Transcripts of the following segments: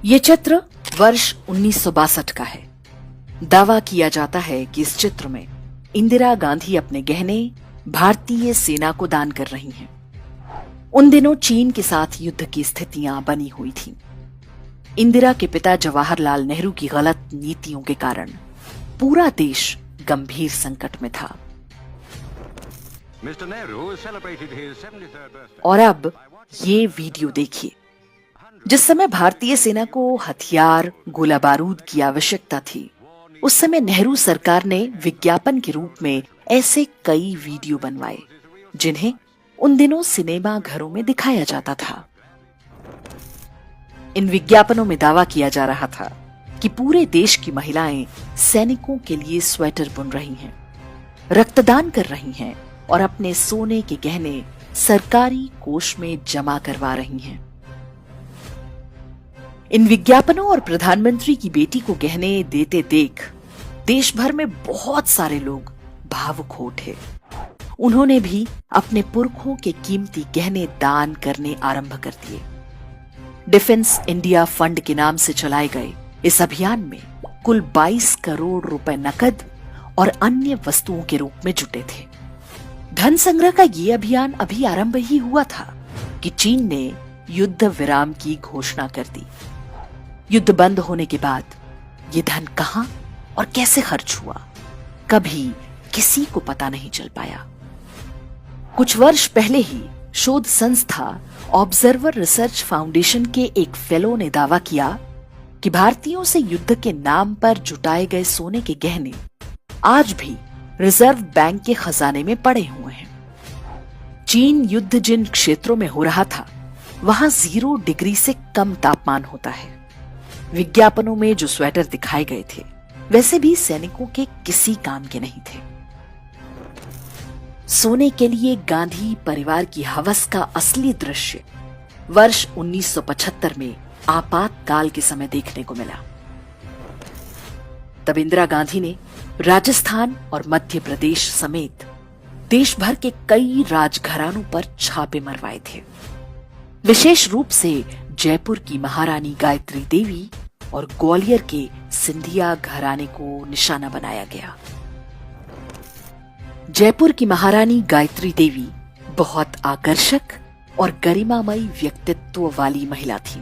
ये चित्र वर्ष 1962 का है। दावा किया जाता है कि इस चित्र में इंदिरा गांधी अपने गहने भारतीय सेना को दान कर रही हैं। उन दिनों चीन के साथ युद्ध की स्थितियां बनी हुई थीं। इंदिरा के पिता जवाहरलाल नेहरू की गलत नीतियों के कारण पूरा देश गंभीर संकट में था। और अब ये वीडियो देखिए। जिस समय भारतीय सेना को हथियार गोला बारूद की आवश्यकता थी, उस समय नेहरू सरकार ने विज्ञापन के रूप में ऐसे कई वीडियो बनवाए जिन्हें उन दिनों सिनेमा घरों में दिखाया जाता था। इन विज्ञापनों में दावा किया जा रहा था कि पूरे देश की महिलाएं सैनिकों के लिए स्वेटर बुन रही हैं, रक्तदान कर रही हैं और अपने सोने के गहने सरकारी कोष में जमा करवा रही हैं। इन विज्ञापनों और प्रधानमंत्री की बेटी को गहने देते देख देश भर में बहुत सारे लोग भावुक हो उठे। उन्होंने भी अपने पुरखों के कीमती गहने दान करने आरंभ कर दिए। डिफेंस इंडिया फंड के नाम से चलाए गए इस अभियान में कुल 22 करोड़ रुपए नकद और अन्य वस्तुओं के रूप में जुटे थे। धन संग्रह का ये अभियान अभी आरंभ ही हुआ था कि चीन ने युद्ध विराम की घोषणा कर दी। युद्ध बंद होने के बाद ये धन कहां और कैसे खर्च हुआ, कभी किसी को पता नहीं चल पाया। कुछ वर्ष पहले ही शोध संस्था ऑब्जर्वर रिसर्च फाउंडेशन के एक फेलो ने दावा किया कि भारतीयों से युद्ध के नाम पर जुटाए गए सोने के गहने आज भी रिजर्व बैंक के खजाने में पड़े हुए हैं। चीन युद्ध जिन क्षेत्रों में हो रहा था, वहां 0 डिग्री से कम तापमान होता है। विज्ञापनों में जो स्वेटर दिखाए गए थे, वैसे भी सैनिकों के किसी काम के नहीं थे। सोने के लिए गांधी परिवार की हवस का असली दृश्य वर्ष 1975 में आपातकाल के समय देखने को मिला। तब इंदिरा गांधी ने राजस्थान और मध्य प्रदेश समेत देश भर के कई राजघरानों पर छापे मरवाए थे। विशेष रूप से जयपुर की महारानी गायत्री देवी और ग्वालियर के सिंधिया घराने को निशाना बनाया गया। जयपुर की महारानी गायत्री देवी बहुत आकर्षक और गरिमामयी व्यक्तित्व वाली महिला थी।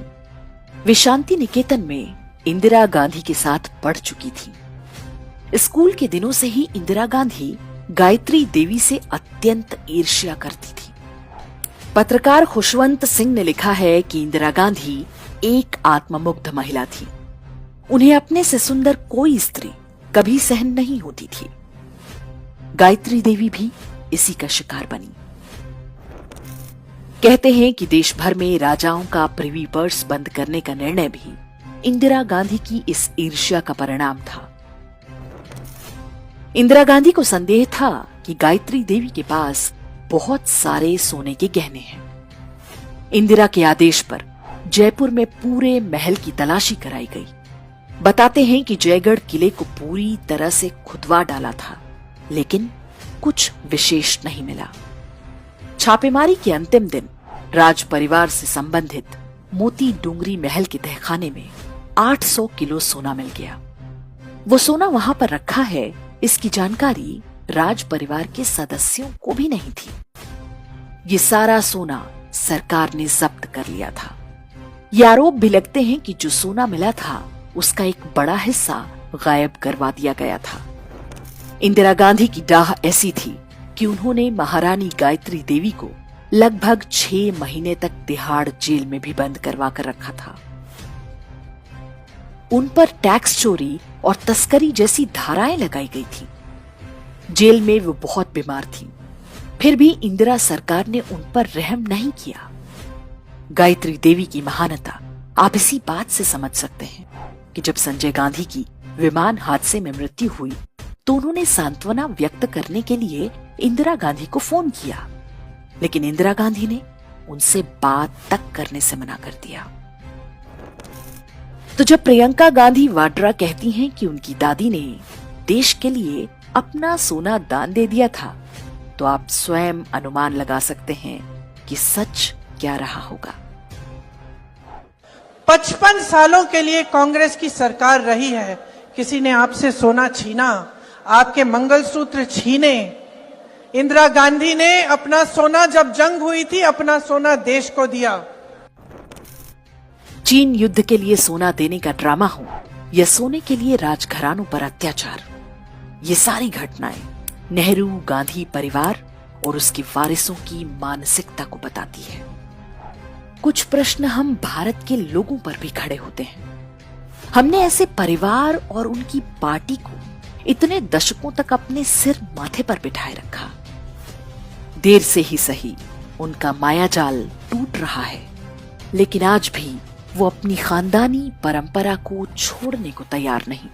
वे शांति निकेतन में इंदिरा गांधी के साथ पढ़ चुकी थी। स्कूल के दिनों से ही इंदिरा गांधी गायत्री देवी से अत्यंत ईर्ष्या करती थी। पत्रकार खुशवंत सिंह ने लिखा है कि इंदिरा गांधी एक आत्ममुग्ध महिला थी। उन्हें अपने से सुंदर कोई स्त्री कभी सहन नहीं होती थी। गायत्री देवी भी इसी का शिकार बनी। कहते हैं कि देश भर में राजाओं का प्रिवी पर्स बंद करने का निर्णय भी इंदिरा गांधी की इस ईर्ष्या का परिणाम था। इंदिरा गांधी को संदेह था कि गायत्री देवी के पास बहुत सारे सोने के गहने हैं। इंदिरा के आदेश पर जयपुर में पूरे महल की तलाशी कराई गई। बताते हैं कि जयगढ़ किले को पूरी तरह से खुदवा डाला था, लेकिन कुछ विशेष नहीं मिला। छापेमारी के अंतिम दिन राज परिवार से संबंधित मोती डूंगरी महल के तहखाने में 800 किलो सोना मिल गया। वो सोना वहां पर रखा है, इसकी जानकारी राज परिवार के सदस्यों को भी नहीं थी। ये सारा सोना सरकार ने जब्त कर लिया था। ये आरोप भी लगते हैं कि जो सोना मिला था, उसका एक बड़ा हिस्सा गायब करवा दिया गया था। इंदिरा गांधी की डाह ऐसी थी कि उन्होंने महारानी गायत्री देवी को लगभग 6 महीने तक तिहाड़ जेल में भी बंद करवा कर रखा था। उन पर टैक्स चोरी और तस्करी जैसी धाराएं लगाई गई थी। जेल में वो बहुत बीमार थी, फिर भी इंदिरा सरकार ने उन पर रहम नहीं किया। गायत्री देवी की महानता आप इसी बात से समझ सकते हैं कि जब संजय गांधी की विमान हादसे में मृत्यु हुई, तो उन्होंने सांत्वना व्यक्त करने के लिए इंदिरा गांधी को फोन किया, लेकिन इंदिरा गांधी ने उनसे बात तक करने से मना कर दिया। तो जब प्रियंका गांधी वाड्रा कहती हैं कि उनकी दादी ने देश के लिए अपना सोना दान दे दिया था, तो आप स्वयं अनुमान लगा सकते हैं कि सच क्या रहा होगा। 55 सालों के लिए कांग्रेस की सरकार रही है। किसी ने आपसे सोना छीना, आपके मंगलसूत्र छीने। इंदिरा गांधी ने अपना सोना, जब जंग हुई थी, अपना सोना देश को दिया। चीन युद्ध के लिए सोना देने का ड्रामा हो या सोने के लिए राजघरानों पर अत्याचार, ये सारी घटनाएं नेहरू गांधी परिवार और उसके वारिसों की मानसिकता को बताती है। कुछ प्रश्न हम भारत के लोगों पर भी खड़े होते हैं। हमने ऐसे परिवार और उनकी पार्टी को इतने दशकों तक अपने सिर माथे पर बिठाए रखा। देर से ही सही उनका मायाजाल टूट रहा है, लेकिन आज भी वो अपनी खानदानी परंपरा को छोड़ने को तैयार नहीं।